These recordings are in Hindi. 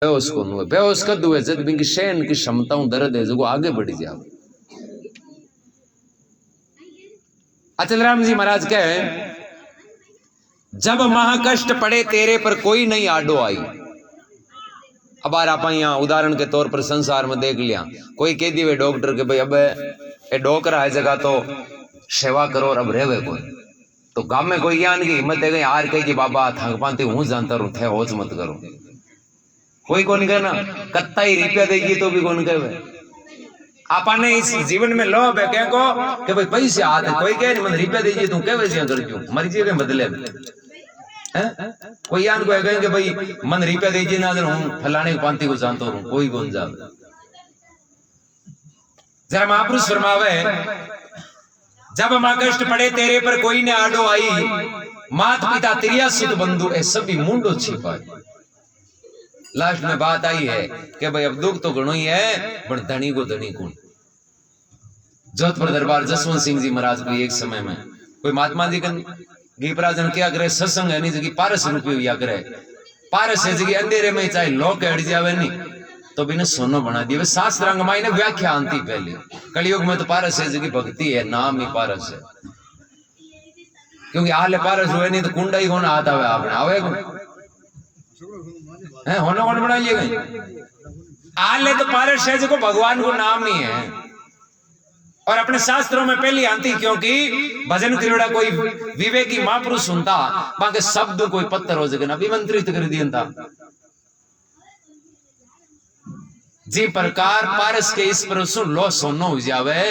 बेहोश को हुए बेहोश कद हुए जब इनकी शहन की क्षमताओं दर्द है जो आगे बढ़ी जाओ। अचल राम जी महाराज कहे जब महाकष्ट पड़े तेरे पर कोई नहीं आडो आई। अब आप यहाँ उदाहरण के तौर पर संसार में देख लिया, कोई कह दिए डॉक्टर के भाई अब ए डॉक्टर है जगह तो सेवा करो और अब रेवे कोई तो गांव में कोई ज्ञान की हिम्मत है यार कही कि बाबा थक पाती हूँ जानता रू थे होच मत करो। कोई कौन कहना कत्ता ही रुपया देगी तो भी कौन कहे। आपने इस जीवन में लोभ है क्या को कि भाई पैसे आते कोई कहे नहीं मतलब रुपया दीजिए तू कह वैसे कर क्यों मरी जी के बदले कोई यान को कहेंगे भाई मन रुपया दीजिए ना हूँ फलाने पांति को जानता हूँ कोई कौन जावे। जरा महापुरुष फरमावे जब मां कष्ट पड़े तेरे पर कोई ने आडो आई मात पिता तिरिया सुध बंधु ए सभी मुंडो छिपाए। लास्ट में बात आई है कि भाई अब दुख तो घणो ही है पर धनी को धनी कौन। जोधपुर दरबार जसवंत सिंह जी महाराज को एक समय में कोई महात्मा जी का गीपराजन क्या करे सत्संग है नहीं जगह पारस रुपये या करे पारस है जगह अंधेरे में चाहे लोग हट जावे नहीं तो बिना सोनो बना दिए। शास्त्रांग माई ने व्याख्या आती पहले कलयुग में तो पारस है जगह भक्ति है नाम ही पारस है क्योंकि आले पारस हुए नहीं तो कुंडा ही कौन आता हुआ आपने आवे होना कौन बनाइएगा आले तो पारस है जो भगवान को नाम नहीं है और अपने शास्त्रों में पहली आती क्योंकि भजन करीड़ा कोई विवेकी महापुरुष सुनता बाकी शब्द कोई पत्थर हो सके अभिमंत्रित कर दिया था जी प्रकार पारस के इस पर सुन लो सोनो हो जावे।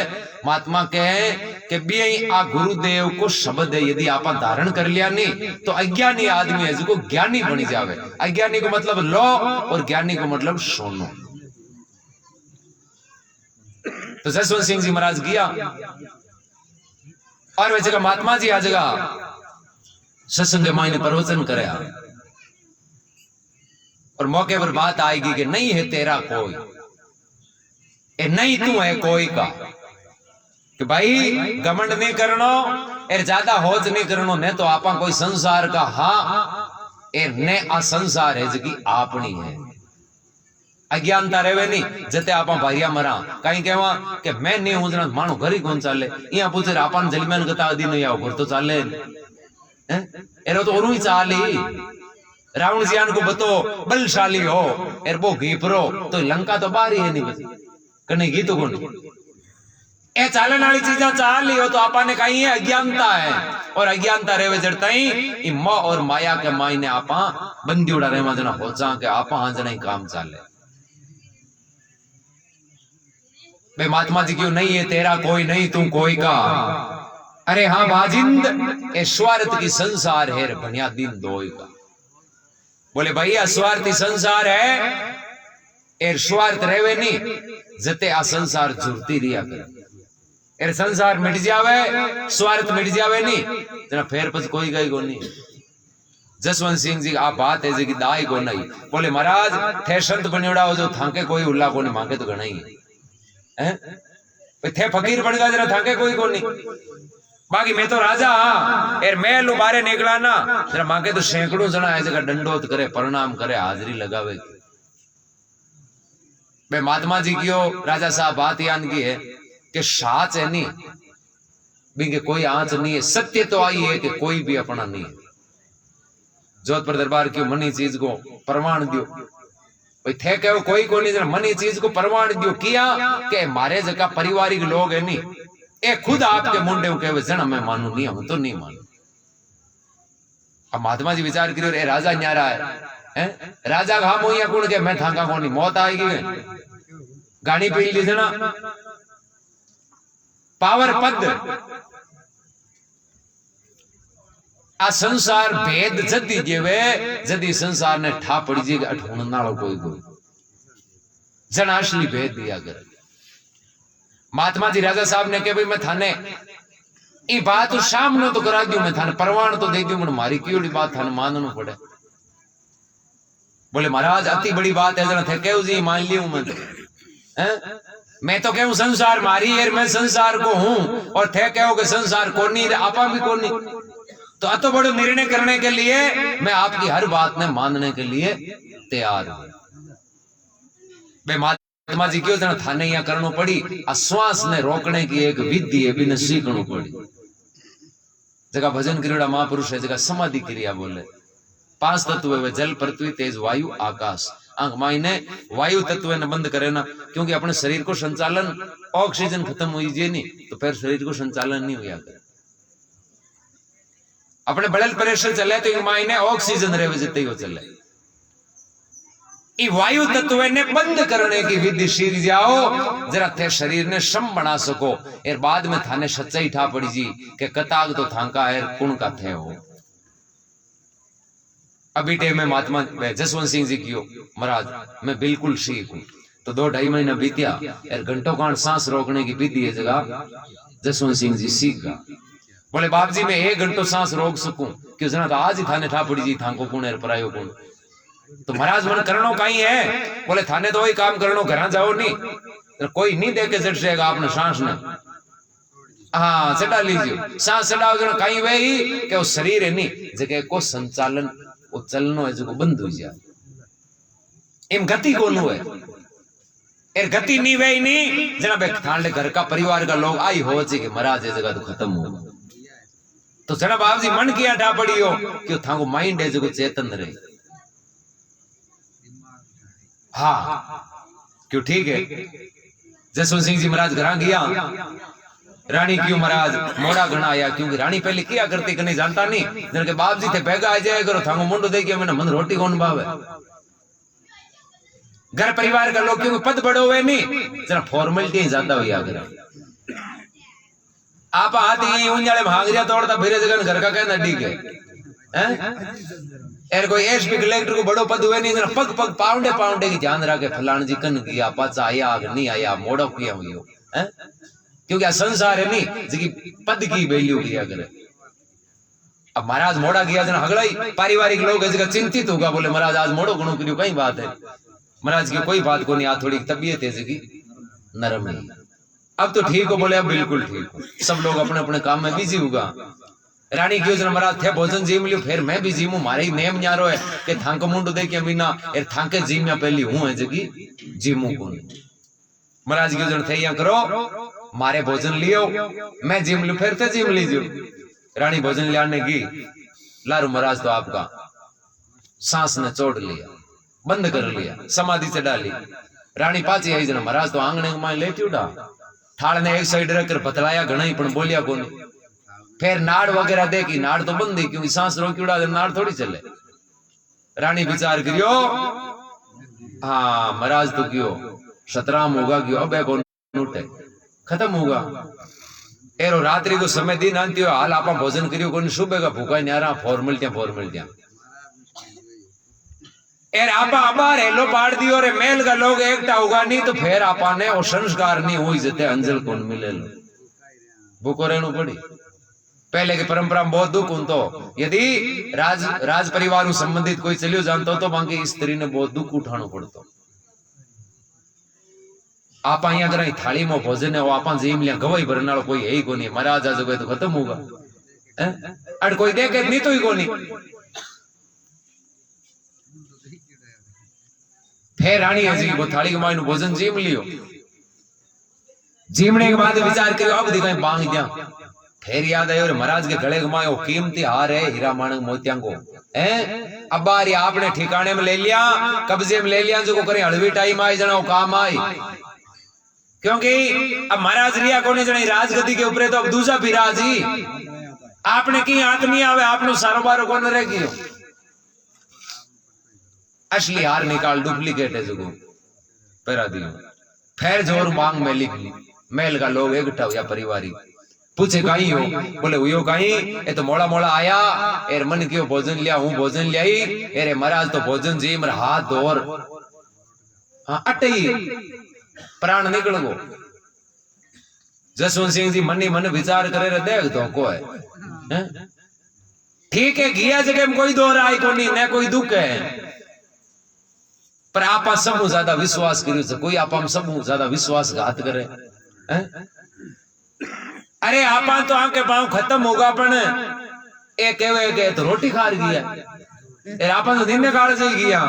महात्मा कहे कि भी आ गुरुदेव को शब्द है यदि आप धारण कर लिया नहीं तो अज्ञानी आदमी है जिसको ज्ञानी बन जावे। अज्ञानी को मतलब लो और ज्ञानी को मतलब सोनो। तो जसवंत सिंह जी महाराज गया और वह जगह महात्मा जी आ जगह सत्संग माई ने प्रवचन करे और मौके पर बात आएगी कि नहीं है तेरा कोई ए नहीं तू है कोई का कि भाई घमंड नहीं करनो एर ज्यादा होच नहीं करनो ने तो आपा कोई संसार का हाँ एर ने आ संसार है जगी आपनी है। अज्ञानता रेवे नहीं जते आपा भारिया मरा कहीं कहवा कि मैं नहीं हूं जना मानो घर ही कौन चाले यहाँ पूछे आपन जलीमन कता आदि नहीं आओ घर तो चाले एरो तो और ही चाली रावण जियान को बतो बलशाली हो एर वो घीपरो तो लंका तो बाहर ही है नहीं कने घी तो कौन ए चालन वाली चीजा चाल ली हो तो आपा ने कही है अज्ञानता है और अज्ञानता रेवे जड़ता ही मोह और माया के माई ने आपा बंदी उड़ा रहे जना हो जा के आपा हाँ जना ही काम चाले। भाई महात्मा जी क्यों नहीं है तेरा कोई नहीं तू कोई का अरे हाँ भाजिंद ए स्वार्थ की संसार है बढ़िया दिन दो का। बोले भाई अस्वार्थी संसार है एर स्वार्थ रेवे नहीं जते आ संसार जुड़ती रिया कर एर संसार मिट जावे स्वार्थ मिट जावे नहीं जना फेर पस कोई गई को नहीं। जसवंत सिंह जी आ बात है जी दाई को नहीं। बोले महाराज थे संत बनियोड़ा हो जो थाके कोई उल्ला को नहीं मांगे तो घना ही है थे फकीर बन गया जना थाके कोई को नहीं। बाकी मैं तो राजा हाँ एर महल बारे निकला ना जरा मांगे तो सैकड़ों जना है जगह दंडोत करे प्रणाम करे हाजरी लगावे। मैं महात्मा जी की राजा साहब बात याद की है कि साच है नहीं बिंगे कोई आंच नहीं है। सत्य तो आई है कि कोई भी अपना नहीं है। जोधपुर दरबार की मनी चीज को प्रमाण दियो भाई थे कहो कोई को नहीं मनी चीज को प्रमाण दियो किया कि मारे जगह पारिवारिक लोग है नहीं ए खुद आपके मुंडे कहे जना मैं मानू नहीं हूं तो नहीं मानू। अब महात्मा जी विचार करियो ए राजा न्यारा है राजा घाम हो या कुण के मैं थांका को नहीं मौत आएगी गाड़ी पी ली जना पावर पद आ संसार भेद जदी जेवे जदी संसार ने ठा पड़ी जी अठूण नालो कोई कोई जना असली भेद दिया कर। महात्मा जी राजा साहब ने कहे भाई मैं थाने ये बात तो सामने तो करा दूं मैं थाने प्रमाण तो दे दूं मारी क्यों बात थाने मानना पड़े। बोले महाराज अति बड़ी बात है जरा थे कहो जी मान लिया मैं तो कहूं संसार मारी है मैं संसार को हूं और थे कहो कि संसार को नहीं आपा भी को नहीं तो अतो बड़ो निर्णय करने के लिए मैं आपकी हर बात ने मानने के लिए तैयार हूं। बे महात्मा जी क्यों जना थाने यहाँ करनो पड़ी आ श्वास ने रोकने की एक विधि है बिना सीखनो पड़ी। जगह भजन क्रिया महापुरुष है, जगह समाधि क्रिया बोले। 5 तत्व है, जल पृथ्वी तेज वायु आकाश। आंख मायने वायु तत्व ने बंद करे ना, क्योंकि अपने शरीर को संचालन ऑक्सीजन खत्म हुई जे नहीं तो फिर शरीर को संचालन नहीं हुआ करे। अपने ब्लड प्रेशर चले तो मायने ऑक्सीजन रहे जितने ही चले। वायु तत्व ने बंद करने की विधि सीख जाओ, जरा थे शरीर ने सम बना सको। और बाद में थाने सच्चाई ठा पड़ी जी के कताग तो थांका है कुण का थे हो। अभी टाइम में महात्मा जसवंत सिंह जी कियो महाराज मैं बिल्कुल ठीक हूं, तो 2-2.5 महीना बीतिया यार घंटों कांड सांस रोकने की विधि है जगह जसवंत सिंह जी सीख गा। बोले बाप जी मैं 1 घंटो सांस रोक सकूं, क्यों जना तो आज ही थाने ठा पड़ी जी थांको कुण है परायो कुण। तो महाराज मन करनो कहीं है, बोले थाने तो वही काम करनो, घर जाओ नहीं तो कोई नहीं देके चढ़ जाएगा आपने सांस ने। हाँ चढ़ा लीजिए सांस चढ़ाओ जना कहीं वही कि वो शरीर है नहीं जगह को संचालन वो चलनो है जो बंद हो जाए। इम गति को नु है एर गति नहीं वही नहीं जना बे थाने घर का परिवार का लोग आई हो जी कि महाराज ये जगह तो खत्म हो। तो जना बाप जी मन किया डा पड़ी हो कि थांको माइंड है जो चेतन रहे। हाँ क्यों ठीक है। जसवंत सिंह जी महाराज घर गया, रानी क्यों महाराज मोड़ा घना आया, क्योंकि रानी पहले क्या करती कि नहीं जानता नहीं, जन के बाप जी थे बेगा आ जाए करो थांगो मुंडो देखिए मैंने मन रोटी कौन भावे। घर परिवार का लोग क्योंकि पद बड़ो हुए नहीं जरा फॉर्मेलिटी ज्यादा हुई आगे। आप हाथी उंजाले भांगरिया तोड़ता फिर जगह घर का कहना ठीक है। एर कोई एसपी कलेक्टर को बड़ो पद हुए नहीं जरा पग पग पाउंडे पाउंडे की ध्यान रखे फलान जी कन किया पाचा आया नहीं आया मोड़ो किया हुई हो, क्योंकि आ संसार है नहीं जी पद की वैल्यू किया करे। अब महाराज मोड़ा किया जना हगड़ाई पारिवारिक लोग है जगह चिंतित होगा, बोले महाराज आज मोड़ो गुणों की कई बात है। महाराज की कोई बात को नहीं, आज थोड़ी तबीयत है जी नरम है। अब तो ठीक हो, बोले अब बिल्कुल ठीक हो, सब लोग अपने अपने काम में बिजी होगा। रानी की योजना महाराज थे भोजन जीम लियो फिर मैं भी जीमू, मारे ही नेम न्यारो है कि थांको मुंडो देखिए बिना एर थांके जीम या पहली हूं है जगी जीमू को। महाराज की योजना थे यहाँ करो मारे भोजन लियो मैं जीम लियो फिर थे जीम लीजियो। रानी भोजन लाने की लारू महाराज तो आपका सांस ने चोड़ लिया बंद कर लिया समाधि से डाली। रानी पाची आई जना महाराज तो आंगने में लेती उड़ा थाल ने एक साइड रखकर बतलाया घना ही पण बोलिया को नहीं। फिर नाड़ वगैरह देखी नाड़ तो बंद है क्योंकि सांस रोकी उड़ा नाड़ थोड़ी चले। रानी विचार करियो हाँ महाराज तो क्यों सतराम होगा क्यों अब कौन नोटे खत्म होगा। एरो रात्रि को समय दिन आती हो हाल आप भोजन करियो कौन सुबह का भूखा न्यारा फॉर्मेलिटियां एर आपा आबार हेलो पाड़ दियो रे मेल का लोग एकटा होगा नहीं तो फिर आपा ने वो संस्कार नहीं हुई जते अंजल कौन मिले लो भूखो रहनो पड़ी। पहले की परंपरा में बहुत दुख तो यदि राज परिवार संबंधित कोई चलियो जानता हो तो बाकी स्त्री ने बहुत दुख उठाना पड़ता। आप अहियां करें थाली में भोजन है वो आप जीम लिया गवाई भरने वाला कोई है ही को नहीं। महाराज आज गए तो खत्म होगा अड़ कोई देखे नहीं तो ही को नहीं। फिर रानी है जी वो थाली के मायने भोजन जीम लियो जीमने के बाद विचार करियो अब दिखाई बांग दिया। फिर याद आयो महाराज के गले घुमायो कीमती हार है हीरा माणक मोतिया को अब बार आपने ठिकाने में ले लिया कब्जे में ले लिया जो करें हड़वी टाइम आई जना काम आई। क्योंकि अब महाराज रिया को नहीं जनी राजगद्दी के ऊपर तो अब दूसरा भी राज ही आपने की हाथ नहीं आवे आपने सारोबार को न रहेगी। असली हार निकाल डुप्लीकेट है जो पैरा दियो। फिर जोर मांग में लिख ली मेल का लोग एकठा हुआ परिवारी पूछे कहीं हो बोले हुई कहीं ये तो मोड़ा मोड़ा आया एर मन क्यों भोजन लिया हूँ भोजन लियाई एरे महाराज तो भोजन जी मेरा हाथ धोर हाँ अटे प्राण निकल गो। जसवंत सिंह जी मन ही मन विचार करे रे देख तो को है ठीक है घिया जगह में कोई दो राय को नहीं न कोई दुख है पर आप सब ज्यादा विश्वास करियो कोई आप सब ज्यादा विश्वासघात करे अरे आपा तो आके पाँव खत्म होगा पण एक तो रोटी खा गया आपा तो दिन काल से गया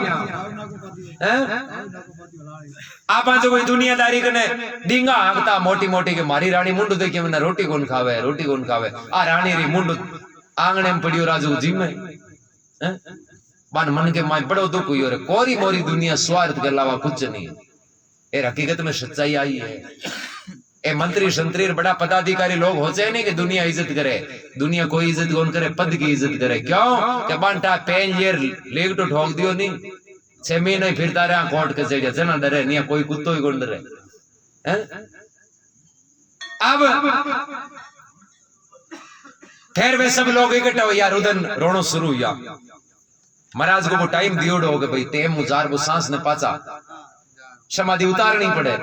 आप जो कोई दुनियादारी कने डींगा हांकता मोटी मोटी के मारी रानी मुंडू देखी मैंने रोटी कौन खावे आ रानी री मुंडू आंगणे में पड़ियो राजू जी में बन मन के माय बड़ो दुख हुई और कोरी मोरी दुनिया स्वार्थ के अलावा कुछ नहीं है। ये हकीकत में सच्चाई आई है। ए मंत्री संतरी बड़ा पदाधिकारी लोग होते नहीं कि दुनिया इज्जत करे, दुनिया कोई इज्जत कौन करे, पद की इज्जत करे। क्यों के बांटा पेंजेर लेग तो ठोक दियो नहीं 6 महीने फिरता रहा कोर्ट के से जना डरे नहीं, कोई कुत्तो ही कौन डरे। अब फिर वे सब लोग इकट्ठा हो यार उधर रोनो शुरू हुआ। महाराज को वो टाइम दियो हो गए भाई ते मुजार वो सांस ने पाचा समाधि उतारनी पड़े।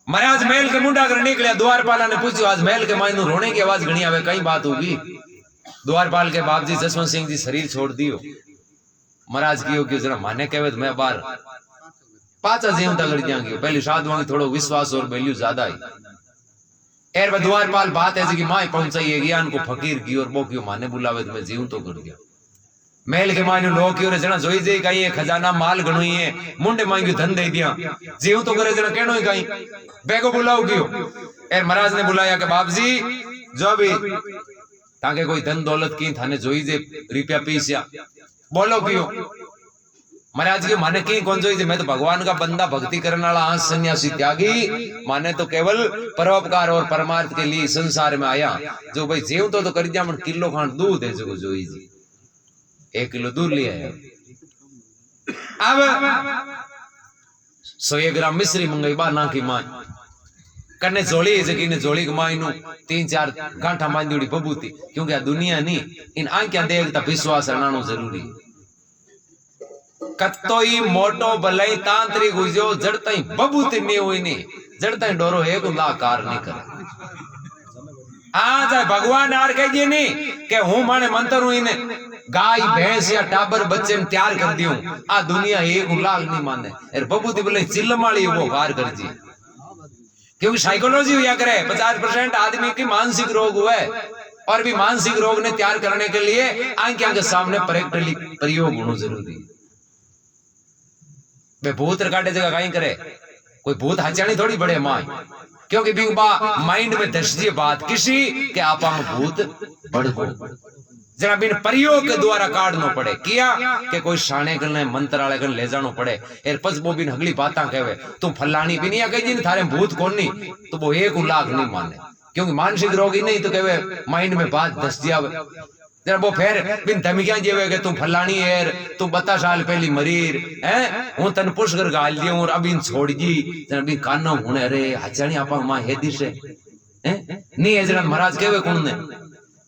महाराज महल के मुंडा कर निकले, द्वारपाला ने पूछो आज महल के मायनू रोने की आवाज घनी आवे कई बात होगी। द्वारपाल के बाप जी जसवंत सिंह जी शरीर छोड़ दियो। महाराज की क्यों जरा माने कहे तो मैं बार पाचा जीवता कर दियांगी। पहले साधुओं की थोड़ो विश्वास और वैल्यू ज्यादा है। एर द्वारपाल बात ऐसी कि माए पहुंचाइए ज्ञान को फकीर की और वो क्यों माने बुलावे तो मैं जीव तो कर दिया। महल के मायने लोग क्यों जना जोई जे कहीं है खजाना माल गणोई है मुंडे मांगी धन दे दिया जीव तो करे जना कहनो ही कहीं बेगो बुलाओ क्यों। एर महाराज ने बुलाया कि बाप जी जो भी ताके कोई धन दौलत की थाने जोई जे रुपया पीसिया बोलो क्यों। महाराज के माने की कौन जोई जे मैं तो भगवान का बंदा भक्ति करने वाला आज सन्यासी त्यागी माने तो केवल परोपकार और परमार्थ के लिए संसार में आया। जो भाई जीव तो कर दिया मन किलो खान दूध है जो जोई जी 1 किलो दूध लिया है। अब 100 ग्राम मिश्री मंगाई बा ना की मां कने जोड़ी जगी ने जोड़ी माई नु 3-4 गांठा बांधी उड़ी बबूती क्योंकि आ दुनिया नहीं इन आंखियां देखता विश्वास रहना जरूरी। कत्तोई मोटो भलाई तांत्रिक गुजो जड़ताई बबूती नहीं हुई नहीं जड़ताई डोरो एक लाकार नहीं करे। आज भगवान आर कहिए नहीं कि हूं माने मंत्र हूं इने गाय भैंस या टाबर बच्चे में तैयार कर दियो आ दुनिया एक लाख नहीं माने और बबूती बोले चिल्लमाली वो वार कर दी। क्योंकि साइकोलॉजी हुआ करे 50% आदमी की मानसिक रोग हुआ है और भी मानसिक रोग ने तैयार करने के लिए आंखों के सामने प्रैक्टिकली प्रयोग होना जरूरी है। वे भूत काटे जगह कहीं करे कोई भूत हचानी थोड़ी बड़े मां क्योंकि माइंड में दर्जी बात किसी के आपा भूत बढ़ो जरा बिन प्रयोग के द्वारा काटना पड़े किया कि कोई शाने करने मंत्र वाले कर ले जानो पड़े एर पस वो बिन अगली बात कहे तुम फलानी भी नहीं आ कही थारे भूत कौन नहीं तो वो 1 लाख नहीं माने क्योंकि मानसिक रोगी नहीं तो कहे माइंड में बात दस दिया जरा वो फिर बिन धमकियां जेवे कि तुम फलानी एर तुम 32 साल पहली मरीर है हूं तन पुश कर गाल दियो और अभी छोड़ जी जरा बिन कानो हुने अरे हचानी आपा मां हे दिशे हैं नहीं है जरा महाराज कहवे कौन ने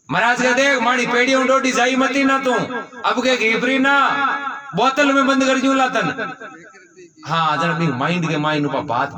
महाराज के देख मानी पेड़ी डोडी जाई मती ना तू अब के घीपरी ना बोतल में बंद कर जूला तन। हाँ जरा माइंड के माइंड बात